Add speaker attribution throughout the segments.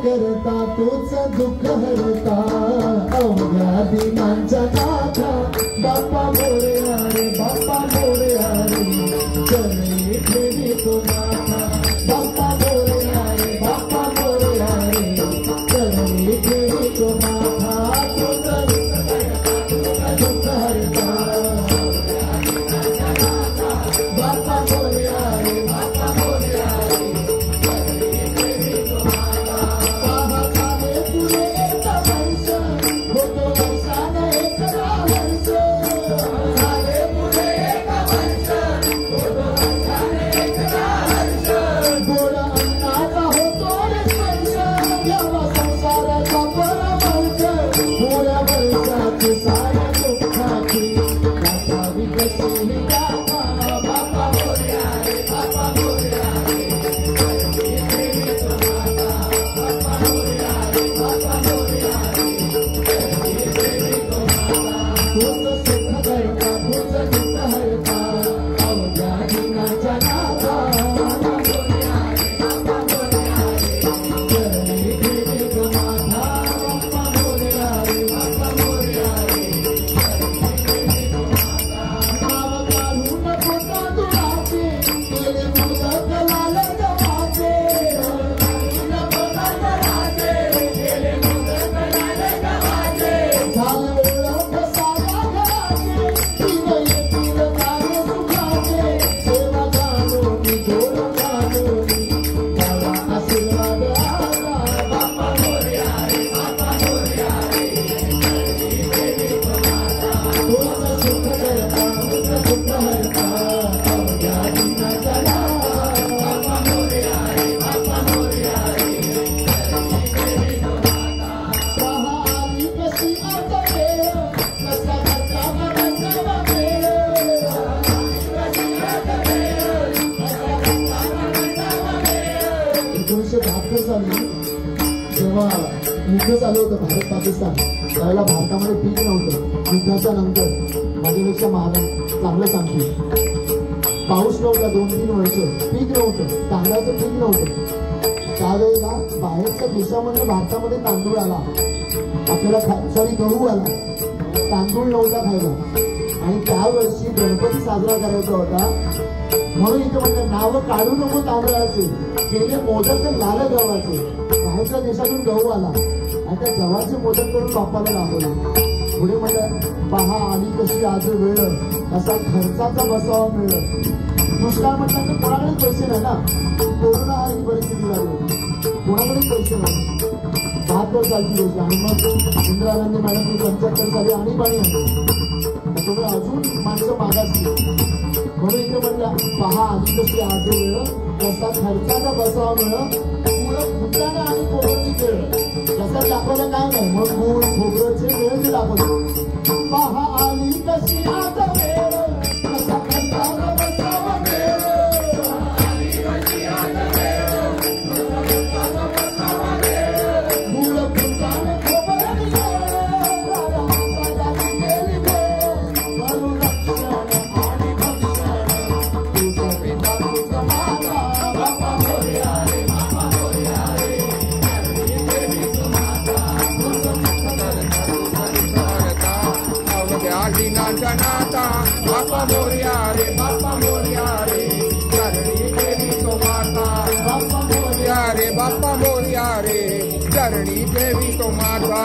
Speaker 1: करता तूच दुःख हरता अवघ्या दिनांच्या नाथा बाप्पा मोरया रे बाप्पा मोरया रे चरणी ठेवी तो माथा बाप्पा मोरया रे बाप्पा मोरया रे चरणी ठेवी तो माथा तूच दुःख हरता बाप्पा मोरया रे बाप्पा मोरया रे जेव्हा युद्ध चालू होतं भारत पाकिस्तान त्यावेळेला भारतामध्ये पीक नव्हतं. युद्धाच्या नंतर माझ्यापेक्षा चांगलं सांगते पाऊस नव्हता 2-3 वर्ष पीक नव्हतं तांदळाचं पीक नव्हतं. त्यावेळेला बाहेरच्या देशामधून भारतामध्ये तांदूळ आला आपल्याला गहू आला तांदूळ नव्हता खायला आणि त्यावर्षी गणपती साजरा करायचा होता म्हणून इथे म्हणतात नावं काढू नको तांदळाचे केले मोदक तर लाल गव्हाचे. बाहेरच्या देशातून गहू आला आणि त्या गव्हाचे मोदक करून बाप्पाला दाखवले. पुढे म्हणतात पहा आली कशी आज वेळ असा खर्चाचा बसावा मिळ. दुष्काळ म्हटलं तर कोणाकडेच पैसे नाही ना. कोरोना हा ही परिस्थिती झाली कोणाकडेच पैसे नाही. 72 सालची गोष्ट आणि मग इंदिरा गांधी मॅडमनी 75 साली आणीबाणी आणली त्याच्यामुळे अजून माणसं मागासली. म्हणून इथे म्हटलं पहा आधी कशी आज वेळ कसा खर्चाचा बसावा मिळ. पुढं फुटाणं आणि कोरोनी खेळ कसं दाखवलं काय नाही मग मूळ खोबरचे वेळ ते दाखवलं. पहा आली कशी आज वेळ कसा खर्चाचा बसावा मिळ.
Speaker 2: बाप्पा मोरया रे बाप्पा मोरया रे चरणी देवी तो माता. बाप्पा मोरया रे बाप्पा मोरया रे चरणी देवी तो माता.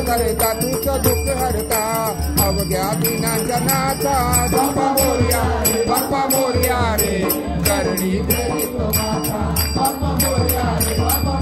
Speaker 2: करता तूच दुःख हरता अवघ्या दिनांच्या नाथा. बाप्पा मोरया रे बाप्पा मोरया रे चरणी देवी तो माता. बाप्पा मोरया रे बाप्पा